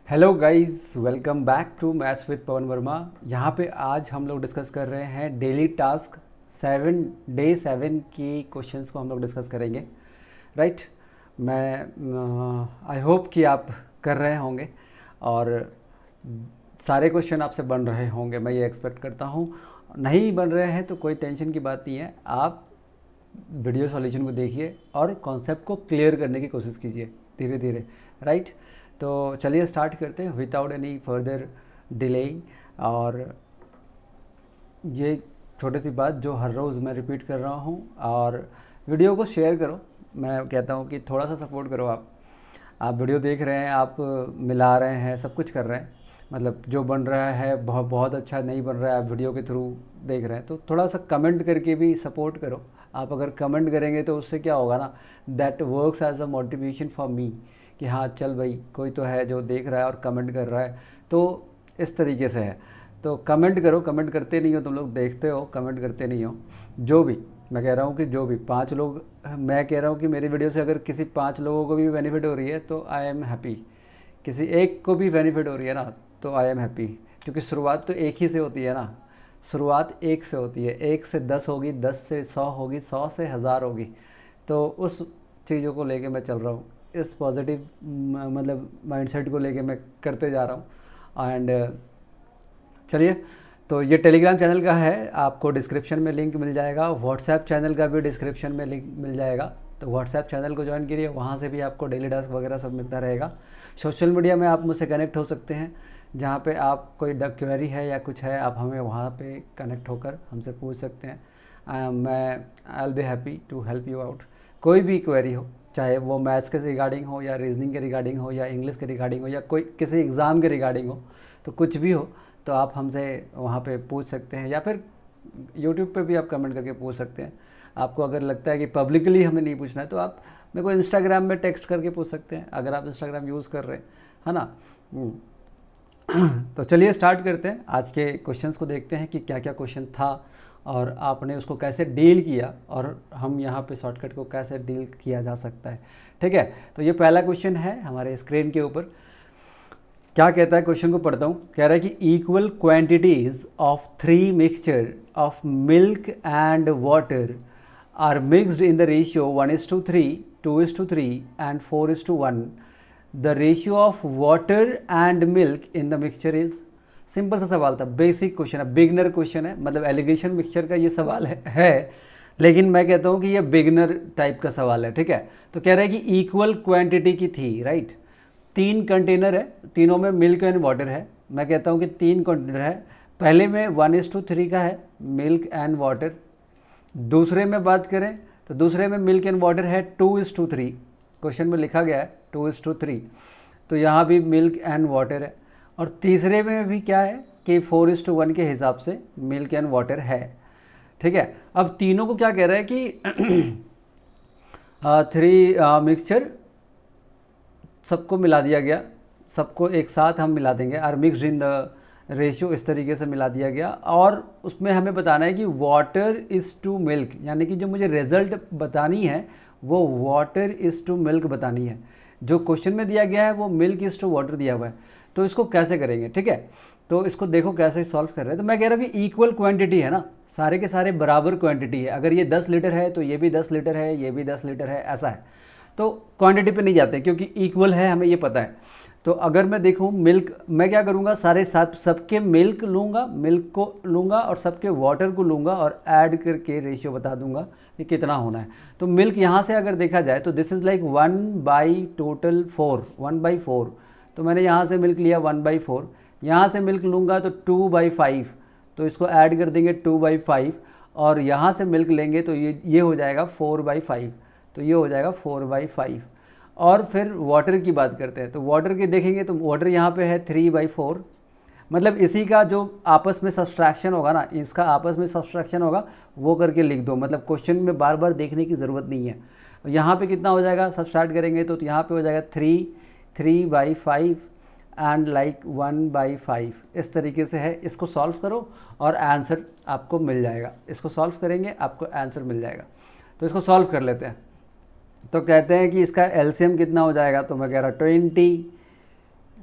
Hello guys, welcome back to maths with Pawan Varma. यहाँ पे आज हम लोग डिस्कस कर रहे हैं डेली टास्क 7 की क्वेश्चंस को हम लोग डिस्कस करेंगे। राइट। मैं आई होप कि आप कर रहे होंगे और सारे क्वेश्चन आपसे बन रहे होंगे, मैं ये एक्सपेक्ट करता हूँ। नहीं बन रहे हैं तो कोई टेंशन की बात नहीं है, आप वीडियो सॉल्यूशन को देखिए और कॉन्सेप्ट को क्लियर करने की कोशिश कीजिए धीरे धीरे। राइट। तो चलिए स्टार्ट करते हैं विदाउट एनी फर्दर डिलेइंग। और ये छोटी सी बात जो हर रोज़ मैं रिपीट कर रहा हूँ, और वीडियो को शेयर करो। मैं कहता हूँ कि थोड़ा सा सपोर्ट करो। आप वीडियो देख रहे हैं, आप मिला रहे हैं, सब कुछ कर रहे हैं, मतलब जो बन रहा है बहुत बहुत अच्छा, नहीं बन रहा है आप वीडियो के थ्रू देख रहे हैं तो थोड़ा सा कमेंट करके भी सपोर्ट करो। आप अगर कमेंट करेंगे तो उससे क्या होगा ना, that works as a motivation for me कि हाँ चल भाई कोई तो है जो देख रहा है और कमेंट कर रहा है। तो इस तरीके से है, तो कमेंट करो। कमेंट करते नहीं हो तुम लोग, देखते हो कमेंट करते नहीं हो। जो भी मैं कह रहा हूँ कि जो भी 5 लोग, मैं कह रहा हूँ कि मेरी वीडियो से अगर किसी 5 लोगों को भी बेनिफिट हो रही है तो आई एम हैप्पी। किसी एक को भी बेनिफिट हो रही है ना तो आई एम हैप्पी, क्योंकि शुरुआत तो एक ही से होती है ना। शुरुआत एक से होती है, 1 से 10 होगी, 10 से 100 होगी, 100 से 1000 होगी। तो उस चीज़ों को लेके मैं चल रहा हूँ, इस पॉजिटिव मतलब माइंडसेट को लेके मैं करते जा रहा हूँ। एंड चलिए, तो ये टेलीग्राम चैनल का है, आपको डिस्क्रिप्शन में लिंक मिल जाएगा। व्हाट्सएप चैनल का भी डिस्क्रिप्शन में लिंक मिल जाएगा, तो व्हाट्सएप चैनल को ज्वाइन करिए, वहाँ से भी आपको डेली टास्क वगैरह सब मिलता रहेगा। सोशल मीडिया में आप मुझसे कनेक्ट हो सकते हैं, जहाँ पे आप कोई क्वेरी है या कुछ है, आप हमें वहाँ पे कनेक्ट होकर हमसे पूछ सकते हैं। मैं I will be happy to help you out. कोई भी क्वेरी हो, चाहे वो मैथ्स के रिगार्डिंग हो या रीजनिंग के रिगार्डिंग हो या इंग्लिश के रिगार्डिंग हो या कोई किसी एग्ज़ाम के रिगार्डिंग हो, तो कुछ भी हो तो आप हमसे वहाँ पे पूछ सकते हैं, या फिर यूट्यूब पे भी आप कमेंट करके पूछ सकते हैं। आपको अगर लगता है कि पब्लिकली हमें नहीं पूछना है तो आप मेरे को इंस्टाग्राम में टेक्स्ट करके पूछ सकते हैं, अगर आप इंस्टाग्राम यूज़ कर रहे हैं, है ना। तो चलिए स्टार्ट करते हैं, आज के क्वेश्चंस को देखते हैं कि क्या क्या क्वेश्चन था और आपने उसको कैसे डील किया, और हम यहाँ पे शॉर्टकट को कैसे डील किया जा सकता है। ठीक है, तो ये पहला क्वेश्चन है हमारे स्क्रीन के ऊपर। क्या कहता है, क्वेश्चन को पढ़ता हूँ। कह रहा है कि equal quantities of 3 mixture of milk and water are mixed in the ratio 1:3, 2:3 and 4:1। The ratio of water and milk in the mixture is. Simple सा सवाल था, बेसिक क्वेश्चन है, बिगनर क्वेश्चन है, मतलब एलिगेशन मिक्सचर का ये सवाल है, लेकिन मैं कहता हूँ कि ये बिगनर टाइप का सवाल है। ठीक है, तो कह रहा है कि इक्वल क्वांटिटी की थी, राइट। 3 कंटेनर है, तीनों में मिल्क एंड वाटर है। मैं कहता हूँ कि 3 कंटेनर है, पहले में 1:3 का है मिल्क एंड वाटर। दूसरे में बात करें तो दूसरे में मिल्क एंड वाटर है 2:3, क्वेश्चन में लिखा गया है 2:3, तो यहाँ भी मिल्क एंड वाटर है। और तीसरे में भी क्या है कि 4:1 के हिसाब से मिल्क एंड वाटर है। ठीक है, अब तीनों को क्या कह रहा है कि 3 मिक्सचर सबको मिला दिया गया, सबको एक साथ हम मिला देंगे, are mixed in the ratio, इस तरीके से मिला दिया गया। और उसमें हमें बताना है कि वाटर इज़ टू मिल्क, यानी कि जो मुझे रिजल्ट बतानी है वो वाटर इज़ टू मिल्क बतानी है। जो क्वेश्चन में दिया गया है वो मिल्क इज़ टू वाटर दिया हुआ है, तो इसको कैसे करेंगे। ठीक है, तो इसको देखो कैसे सॉल्व कर रहे हैं। तो मैं कह रहा हूँ कि इक्वल क्वांटिटी है ना, सारे के सारे बराबर क्वांटिटी है। अगर ये 10 लीटर है तो ये भी 10 लीटर है, ये भी 10 लीटर है, ऐसा है। तो क्वांटिटी पे नहीं जाते क्योंकि इक्वल है, हमें ये पता है। तो अगर मैं देखूँ मिल्क, मैं क्या करूँगा, सारे साथ सबके मिल्क लूँगा, मिल्क को लूँगा और सबके वाटर को लूँगा और ऐड करके रेशियो बता दूँगा कि कितना होना है। तो मिल्क यहाँ से अगर देखा जाए तो दिस इज़ लाइक 1/4, तो मैंने यहाँ से मिल्क लिया 1/4, यहाँ से मिल्क लूँगा तो 2/5, तो इसको ऐड कर देंगे 2/5, और यहाँ से मिल्क लेंगे तो ये हो जाएगा 4/5, तो ये हो जाएगा 4/5। और फिर वाटर की बात करते हैं, तो वाटर की देखेंगे तो वाटर यहाँ पे है 3/4, मतलब इसी का जो आपस में सब्सट्रैक्शन होगा ना, इसका आपस में सब्सट्रैक्शन होगा, वो करके लिख दो, मतलब क्वेश्चन में बार बार देखने की ज़रूरत नहीं है। यहाँ पे कितना हो जाएगा, सब्सट्रैक्ट करेंगे तो यहाँ पे हो जाएगा 3/5 एंड लाइक 1/5, इस तरीके से है। इसको सॉल्व करो और आंसर आपको मिल जाएगा, इसको सॉल्व करेंगे आपको आंसर मिल जाएगा। तो इसको सॉल्व कर लेते हैं। तो कहते हैं कि इसका एलसीएम कितना हो जाएगा, तो मैं कह रहा 20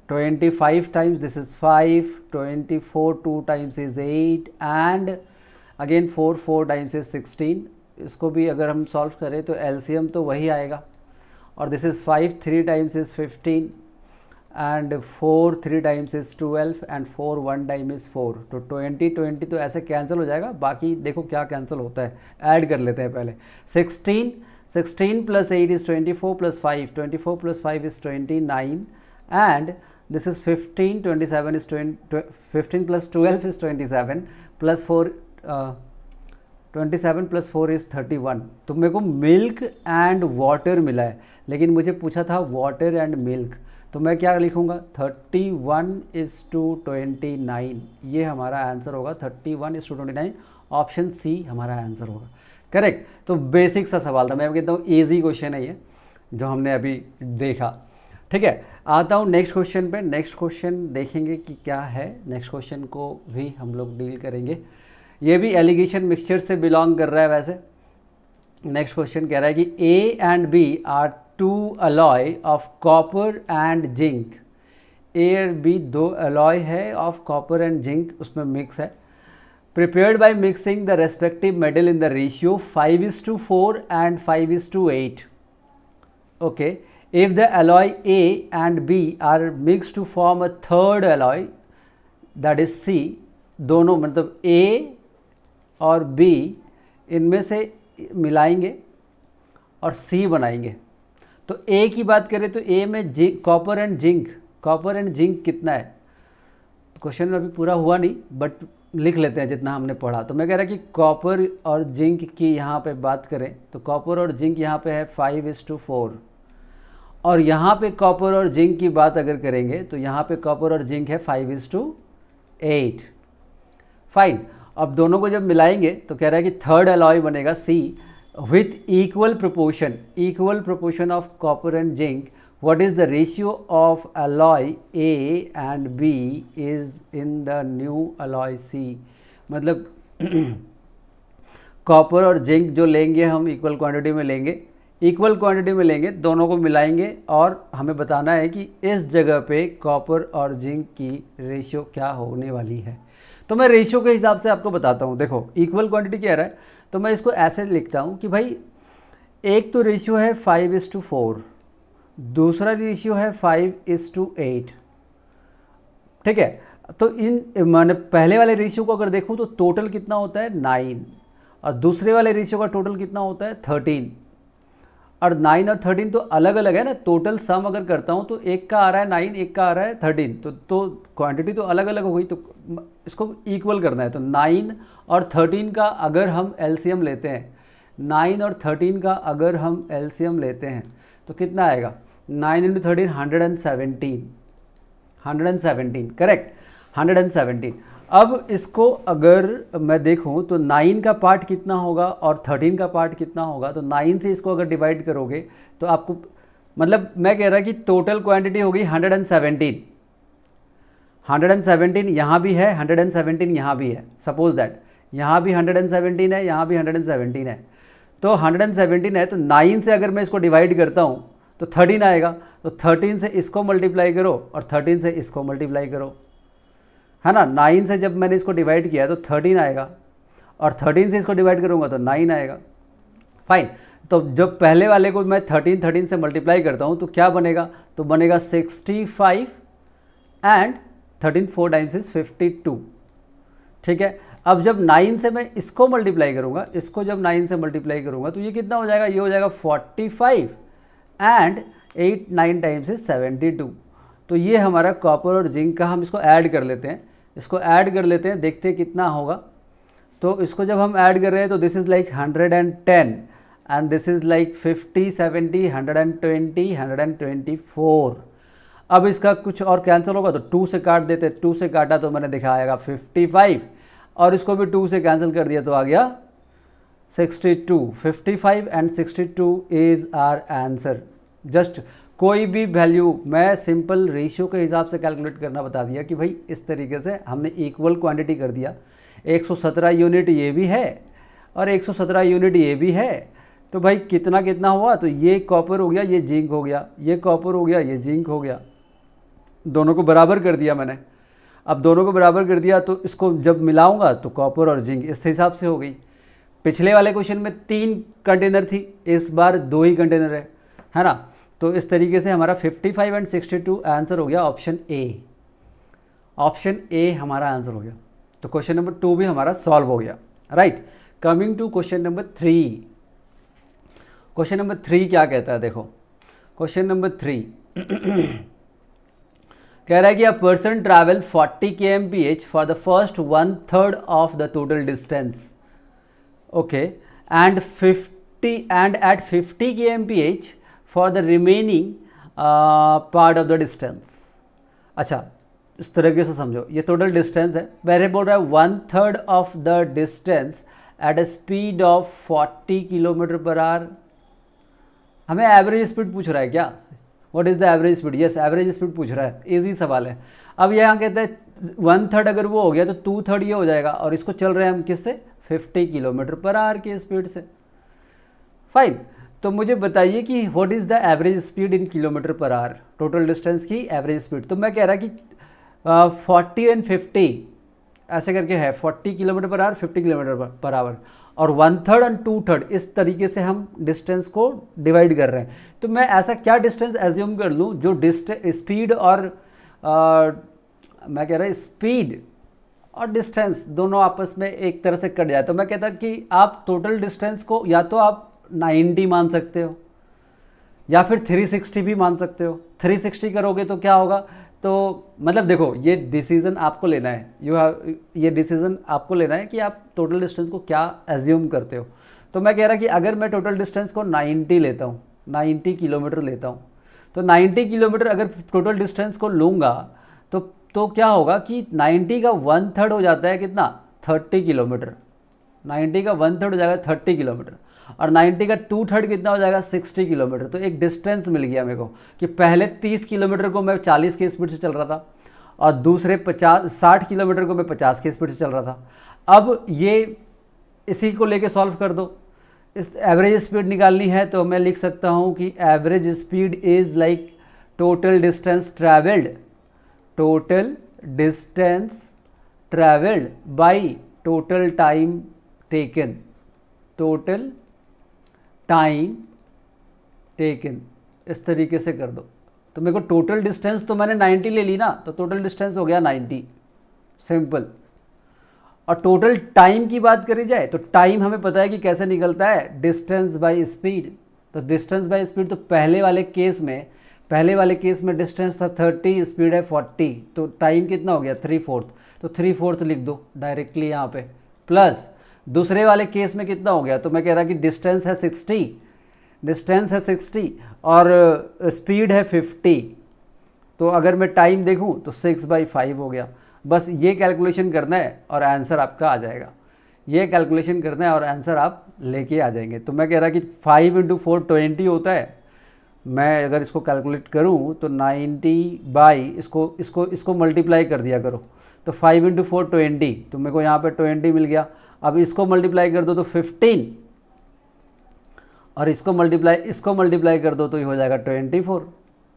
25 times, this is 5, 24 2 times is 8 and again 4 times is 16. इसको भी अगर हम सॉल्व करें तो एलसीएम तो वही आएगा. और this is 5 3 times is 15 and 4 3 times is 12 and 4 1 time is 4. तो 20 तो ऐसे कैंसिल हो जाएगा. बाकी देखो क्या कैंसिल होता है, ऐड कर लेते हैं पहले. 16 plus 8 is 24 plus 5, 24 plus 5 is 29 and this is 15, 27 is 15 plus 12 is 27 plus 4 27 plus 4 is 31. तो मेरे को मिल्क एंड वाटर मिला है, लेकिन मुझे पूछा था वाटर एंड मिल्क, तो मैं क्या लिखूँगा 31:29. ये हमारा आंसर होगा 31:29. ऑप्शन सी हमारा आंसर होगा. करेक्ट. तो बेसिक सा सवाल था, मैं कहता हूँ ईजी क्वेश्चन है ये जो हमने अभी देखा. ठीक है, आता हूँ नेक्स्ट क्वेश्चन पे. नेक्स्ट क्वेश्चन देखेंगे कि क्या है. नेक्स्ट क्वेश्चन को भी हम लोग डील करेंगे. ये भी एलिगेशन मिक्सचर से बिलोंग कर रहा है वैसे. नेक्स्ट क्वेश्चन कह रहा है कि A and B are two alloy of copper and zinc. A और बी दो अलॉय है ऑफ कॉपर एंड जिंक, उसमें मिक्स है. Prepared by mixing the respective metal in the ratio 5:4 and 5:8. Okay, if the alloy A and B are mixed to form a third alloy, that is C, दोनों मतलब A और B इनमें से मिलाएंगे और C बनाएंगे. तो A की बात करें तो A में कॉपर एंड जिंक कितना है. क्वेश्चन अभी पूरा हुआ नहीं बट लिख लेते हैं जितना हमने पढ़ा. तो मैं कह रहा कि कॉपर और जिंक की यहाँ पे बात करें तो कॉपर और जिंक यहाँ पे है 5:4 और यहाँ पे कॉपर और जिंक की बात अगर करेंगे तो यहाँ पे कॉपर और जिंक है 5:8. फाइन. अब दोनों को जब मिलाएंगे तो कह रहा है कि थर्ड अलॉय बनेगा C with equal proportion of copper and zinc. What is the ratio of alloy A and B is in the new alloy C. मतलब कॉपर और जिंक जो लेंगे हम इक्वल क्वांटिटी में लेंगे, दोनों को मिलाएंगे और हमें बताना है कि इस जगह पे कॉपर और जिंक की रेशियो क्या होने वाली है. तो मैं रेशियो के हिसाब से आपको बताता हूँ. देखो इक्वल क्वांटिटी कह रहा है तो मैं इसको ऐसे लिखता हूँ कि भाई एक तो रेशियो है 5:4, दूसरा रेशियो है 5:8. ठीक है, तो इन मैंने पहले वाले रेशियो को अगर देखूं तो टोटल कितना होता है 9 और दूसरे वाले रेशियो का टोटल कितना होता है 13. और 9 और 13 तो अलग अलग है ना. टोटल सम अगर करता हूं तो एक का आ रहा है 9, एक का आ रहा है 13, तो क्वांटिटी तो अलग अलग हो गई. तो इसको इक्वल करना है. तो 9 और 13 का अगर हम एलसीएम लेते हैं, 9 और 13 का अगर हम एलसीएम लेते हैं तो कितना आएगा 9 × 13 117. करेक्ट, 117. अब इसको अगर मैं देखूं तो 9 का पार्ट कितना होगा और 13 का पार्ट कितना होगा. तो 9 से इसको अगर डिवाइड करोगे तो आपको मतलब मैं कह रहा कि टोटल क्वांटिटी होगी 117 यहाँ भी है, 117 यहाँ भी है. सपोज दैट यहाँ भी 117 है, यहाँ भी 117 है. तो 117 है तो 9 से अगर मैं इसको डिवाइड करता हूँ तो 13 आएगा. तो 13 से इसको मल्टीप्लाई करो और 13 से इसको मल्टीप्लाई करो, है ना. 9 से जब मैंने इसको डिवाइड किया तो 13 आएगा और 13 से इसको डिवाइड करूँगा तो 9 आएगा. फाइन. तो जब पहले वाले को मैं 13 से मल्टीप्लाई करता हूँ तो क्या बनेगा, तो बनेगा 65 एंड 13 4 टाइम्स इज 52. ठीक है. अब जब 9 से मैं इसको मल्टीप्लाई करूँगा, इसको जब 9 से मल्टीप्लाई करूँगा तो ये कितना हो जाएगा, ये हो जाएगा 45 एंड 8 9 टाइम्स इज 72. तो ये हमारा कॉपर और जिंक का, हम इसको ऐड कर लेते हैं, देखते हैं कितना होगा. तो इसको जब हम ऐड कर रहे हैं तो this is like 110 and this is like 50 70 120 124. अब इसका कुछ और कैंसिल होगा तो 2 से काट देते, 2 से काटा तो मैंने देखा आएगा 55 और इसको भी 2 से कैंसिल कर दिया तो आ गया 62. 55 and 62 is our answer. Just कोई भी वैल्यू मैं सिंपल रेशियो के हिसाब से कैलकुलेट करना बता दिया कि भाई इस तरीके से हमने इक्वल क्वांटिटी कर दिया. 117 यूनिट ये भी है और 117 यूनिट ये भी है. तो भाई कितना कितना हुआ, तो ये कॉपर हो गया, ये जिंक हो गया, ये कॉपर हो गया, ये जिंक हो गया. दोनों को बराबर कर दिया मैंने। अब दोनों को बराबर कर दिया तो इसको जब मिलाऊंगा तो कॉपर और जिंक इस हिसाब से हो गई। पिछले वाले क्वेश्चन में 3 कंटेनर थी, इस बार 2 ही कंटेनर है ना। तो इस तरीके से हमारा 55 एंड 62 आंसर हो गया ऑप्शन ए। ऑप्शन ए हमारा आंसर हो गया। तो क्वेश्चन नंबर 2 भी हमारा सॉल्व हो गया, right. Coming to question number 3। Question number 3 क्या कहता है, देखो क्वेश्चन नंबर 3 कह रहा है कि a person travel 40 kmph for the first 1/3 of the total distance, okay, and at 50 kmph for the remaining part of the distance. अच्छा, इस तरीके से समझो, ये टोटल डिस्टेंस है, पहले बोल रहा है 1/3 of the distance at a speed of 40 kilometre per our. हमें एवरेज स्पीड पूछ रहा है क्या? What is the average speed? Yes, average speed पूछ रहा है, इजी सवाल है। अब यहाँ कहते हैं 1/3 अगर वो हो गया तो 2/3 ये हो जाएगा, और इसको चल रहे हैं हम किससे? 50 किलोमीटर पर आवर की स्पीड से। फाइन, तो मुझे बताइए कि what is the average speed in kilometre per our, total distance की एवरेज स्पीड। तो मैं कह रहा कि 40 एंड 50 ऐसे करके है, 40 kilometre per our, 50 kilometre per our, और 1/3 एंड 2/3 इस तरीके से हम डिस्टेंस को डिवाइड कर रहे हैं। तो मैं ऐसा क्या डिस्टेंस एज्यूम कर लूँ जो स्पीड और मैं कह रहा स्पीड और डिस्टेंस दोनों आपस में एक तरह से कट जाए। तो मैं कहता कि आप टोटल डिस्टेंस को या तो आप 90 मान सकते हो या फिर 360 भी मान सकते हो। 360 करोगे तो क्या होगा? तो मतलब देखो, ये डिसीजन आपको लेना है, ये डिसीजन आपको लेना है कि आप टोटल डिस्टेंस को क्या एज्यूम करते हो। तो मैं कह रहा कि अगर मैं टोटल डिस्टेंस को 90 लेता हूँ, 90 किलोमीटर लेता हूँ, तो 90 किलोमीटर अगर टोटल डिस्टेंस को लूँगा तो क्या होगा कि 90 का 1/3 हो जाता है कितना? 30 किलोमीटर। 90 का 1/3 हो जाएगा 30 किलोमीटर, और 90 का 2/3 कितना हो जाएगा? 60 किलोमीटर। तो एक डिस्टेंस मिल गया मेरे को कि पहले 30 किलोमीटर को मैं 40 की स्पीड से चल रहा था, और दूसरे 60 किलोमीटर को मैं 50 की स्पीड से चल रहा था। अब ये इसी को लेके सॉल्व कर दो। इस एवरेज स्पीड निकालनी है तो मैं लिख सकता हूँ कि average speed is like total distance travelled, total distance travelled by total time taken, total time taken, इस तरीके से कर दो। तो मेरे को टोटल डिस्टेंस तो मैंने 90 ले ली ना, तो टोटल डिस्टेंस हो गया 90, सिंपल। और टोटल टाइम की बात करी जाए तो टाइम हमें पता है कि कैसे निकलता है, डिस्टेंस बाय स्पीड। तो डिस्टेंस बाय स्पीड, तो पहले वाले केस में डिस्टेंस था 30, स्पीड है 40, तो टाइम कितना हो गया? 3/4। तो 3/4 लिख दो डायरेक्टली यहाँ पे, प्लस दूसरे वाले केस में कितना हो गया? तो मैं कह रहा कि डिस्टेंस है 60 और स्पीड है 50। तो अगर मैं टाइम देखूं तो 6/5 हो गया। बस ये कैलकुलेशन करना है और आंसर आपका आ जाएगा। ये कैलकुलेशन करना है और आंसर आप लेके आ जाएंगे। तो मैं कह रहा कि 5 × 4 20 होता है। मैं अगर इसको कैलकुलेट करूं तो 90 बाई इसको मल्टीप्लाई कर दिया करो, तो 5 × 4 20, तो मेरे को यहाँ पे 20 मिल गया। अब इसको मल्टीप्लाई कर दो तो 15, और इसको मल्टीप्लाई कर दो तो ये हो जाएगा 24,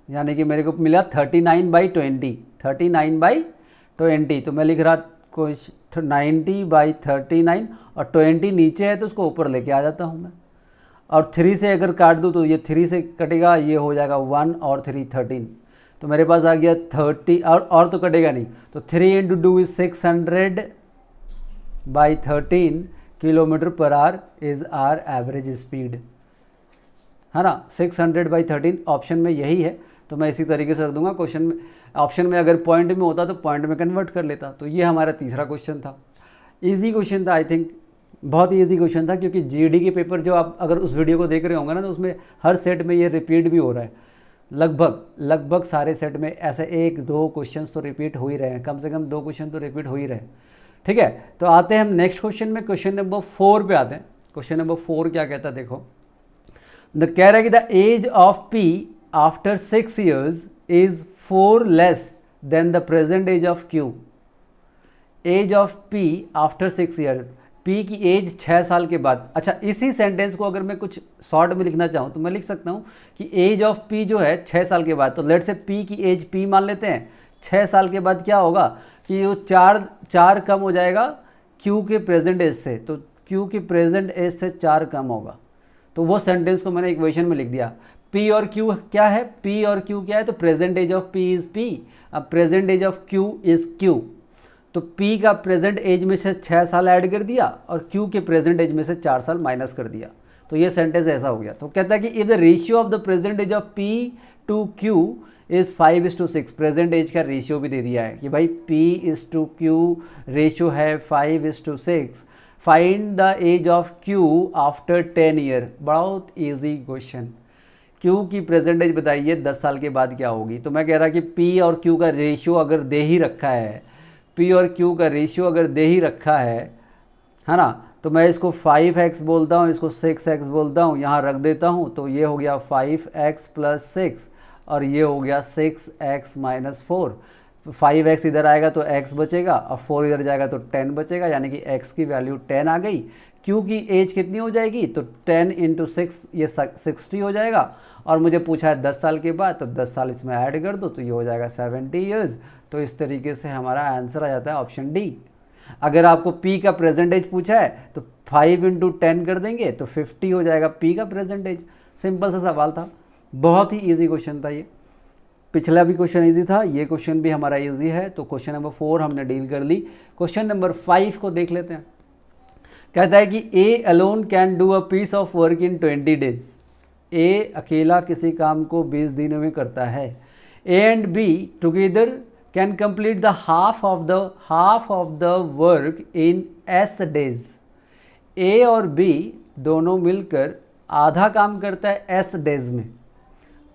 यानी कि मेरे को मिला 39/20, 39/20। तो मैं लिख रहा कुछ 90/39, और 20 नीचे है तो उसको ऊपर लेके आ जाता हूँ मैं, और 3 से अगर काट दूँ तो ये 3 से कटेगा, ये हो जाएगा 1 और 3 13। तो मेरे पास आ गया 30, और तो कटेगा नहीं, तो 3 × 2 is 600/13 kilometre per hour is our average speed, है ना। 600/13 ऑप्शन में यही है, तो मैं इसी तरीके से रख दूंगा। क्वेश्चन में, ऑप्शन में अगर पॉइंट में होता तो पॉइंट में कन्वर्ट कर लेता। तो ये हमारा तीसरा क्वेश्चन था। इजी क्वेश्चन था, आई थिंक बहुत ही ईजी क्वेश्चन था, क्योंकि जीडी के पेपर जो आप अगर उस वीडियो को देख रहे होंगे ना, तो उसमें हर सेट में ये रिपीट भी हो रहा है। लगभग सारे सेट में ऐसे 1-2 क्वेश्चन तो रिपीट हो ही रहे हैं, कम से कम 2 क्वेश्चन तो रिपीट हो ही रहे हैं। ठीक है, तो आते हैं हम नेक्स्ट क्वेश्चन में, क्वेश्चन नंबर 4 पे आते हैं। क्वेश्चन नंबर 4 क्या कहता है, देखो कह रहा है कि the age of P after 6 years is 4 less than the present age of Q. Age of P after 6 years, P की एज 6 साल के बाद। अच्छा, इसी सेंटेंस को अगर मैं कुछ शॉर्ट में लिखना चाहूँ तो मैं लिख सकता हूँ कि एज ऑफ पी जो है 6 साल के बाद, तो लेट से पी की एज पी मान लेते हैं। 6 साल के बाद क्या होगा कि वो चार कम हो जाएगा क्यू के प्रेजेंट एज से, तो क्यू की प्रेजेंट एज से 4 कम होगा। तो वो सेंटेंस को मैंने इक्वेशन में लिख दिया। पी और क्यू क्या है, पी और क्यू क्या है, तो present age of P is P, अब present age of Q is Q. तो P का प्रेजेंट एज में से 6 साल ऐड कर दिया और Q के प्रेजेंट एज में से 4 साल माइनस कर दिया, तो ये सेंटेंस ऐसा हो गया। तो कहता है कि if the ratio of the present age of P to Q is 5:6, present age का रेशियो भी दे दिया है कि भाई P:Q रेशियो है 5:6, find the age of Q after 10 year. बहुत ईजी क्वेश्चन। Q की प्रेजेंट एज बताइए 10 साल के बाद क्या होगी। तो मैं कह रहा कि P और Q का रेशियो अगर दे ही रखा है, P और Q का रेशियो अगर दे ही रखा है ना, तो मैं इसको 5x बोलता हूँ, इसको 6x बोलता हूँ, यहाँ रख देता हूँ, तो ये हो गया 5x + 6 और ये हो गया 6x - 4। 5x इधर आएगा तो x बचेगा और 4 इधर जाएगा तो 10 बचेगा, यानी कि x की वैल्यू 10 आ गई। Q की एज कितनी हो जाएगी, तो 10 × 6 ये 60 हो जाएगा, और मुझे पूछा है 10 साल के बाद, तो 10 साल इसमें ऐड कर दो तो ये हो जाएगा 70 ईयर्स। तो इस तरीके से हमारा आंसर आ जाता है ऑप्शन डी। अगर आपको P का प्रेजेंटेज पूछा है तो 5 × 10 कर देंगे तो 50 हो जाएगा P का प्रेजेंटेज। सिंपल सा सवाल था, बहुत ही इजी क्वेश्चन था ये। पिछला भी क्वेश्चन इजी था, ये क्वेश्चन भी हमारा इजी है। तो क्वेश्चन नंबर 4 हमने डील कर ली। क्वेश्चन नंबर 5 को देख लेते हैं। कहता है कि A alone can do a piece of work in 20 days. A अकेला किसी काम को 20 दिनों में करता है। A and B together can complete the half of the work in S days। A और बी दोनों मिलकर आधा काम करता है S days में,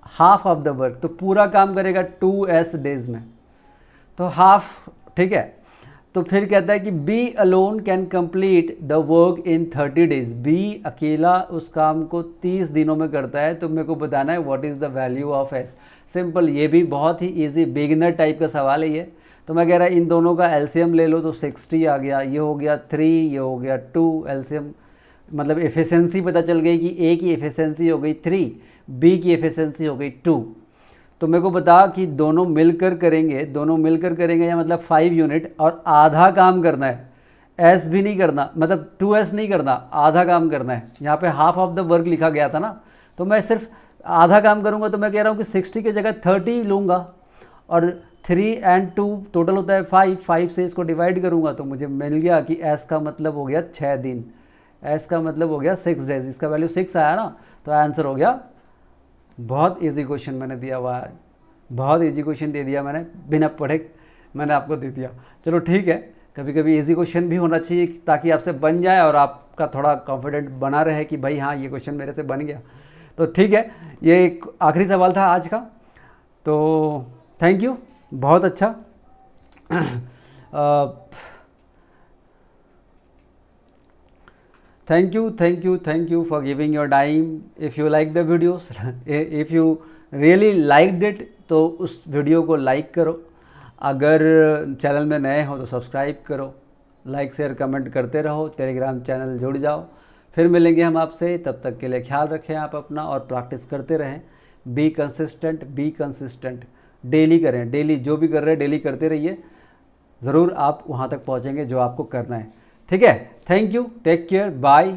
हाफ ऑफ द वर्क तो पूरा काम करेगा 2S days में, तो हाफ, ठीक है। तो फिर कहता है कि B alone can complete the work in 30 days. B अकेला उस काम को 30 दिनों में करता है, तो मेरे को बताना है what is the value of S. Simple, ये भी बहुत ही इजी बिगिनर टाइप का सवाल है ये। तो मैं कह रहा इन दोनों का एलसीएम ले लो तो 60 आ गया, ये हो गया 3, ये हो गया 2। एलसीएम मतलब एफिशिएंसी पता चल गई कि ए की एफिशिएंसी हो गई 3, बी की एफिशिएंसी हो गई 2। तो मेरे को बता कि दोनों मिलकर करेंगे या मतलब 5 यूनिट, और आधा काम करना है, एस भी नहीं करना, मतलब 2S नहीं करना, आधा काम करना है। यहाँ पे हाफ ऑफ द वर्क लिखा गया था ना, तो मैं सिर्फ आधा काम करूँगा। तो मैं कह रहा हूँ कि 60 की जगह 30 लूँगा, और 3 और 2 टोटल होता है 5 से इसको डिवाइड करूँगा तो मुझे मिल गया कि एस का मतलब हो गया 6 दिन, एस का मतलब हो गया 6 डेज। इसका वैल्यू 6 आया ना, तो आंसर हो गया। बहुत इजी क्वेश्चन मैंने दिया हुआ है, बहुत इजी क्वेश्चन दे दिया मैंने, बिना पढ़े मैंने आपको दे दिया। चलो ठीक है, कभी कभी इजी क्वेश्चन भी होना चाहिए ताकि आपसे बन जाए और आपका थोड़ा कॉन्फिडेंट बना रहे कि भाई हाँ ये क्वेश्चन मेरे से बन गया। तो ठीक है, ये एक आखिरी सवाल था आज का। तो थैंक यू, बहुत अच्छा। thank you for giving your time. If you like the videos, if you really liked it, तो उस वीडियो को लाइक करो। अगर चैनल में नए हो तो सब्सक्राइब करो, लाइक शेयर कमेंट करते रहो, टेलीग्राम चैनल जुड़ जाओ। फिर मिलेंगे हम आपसे, तब तक के लिए ख्याल रखें आप अपना और प्रैक्टिस करते रहें। बी कंसिस्टेंट, डेली करें, डेली जो भी कर रहे हैं डेली करते रहिए, ज़रूर आप वहाँ तक पहुँचेंगे जो आपको करना है। ठीक है, thank you, take care, bye.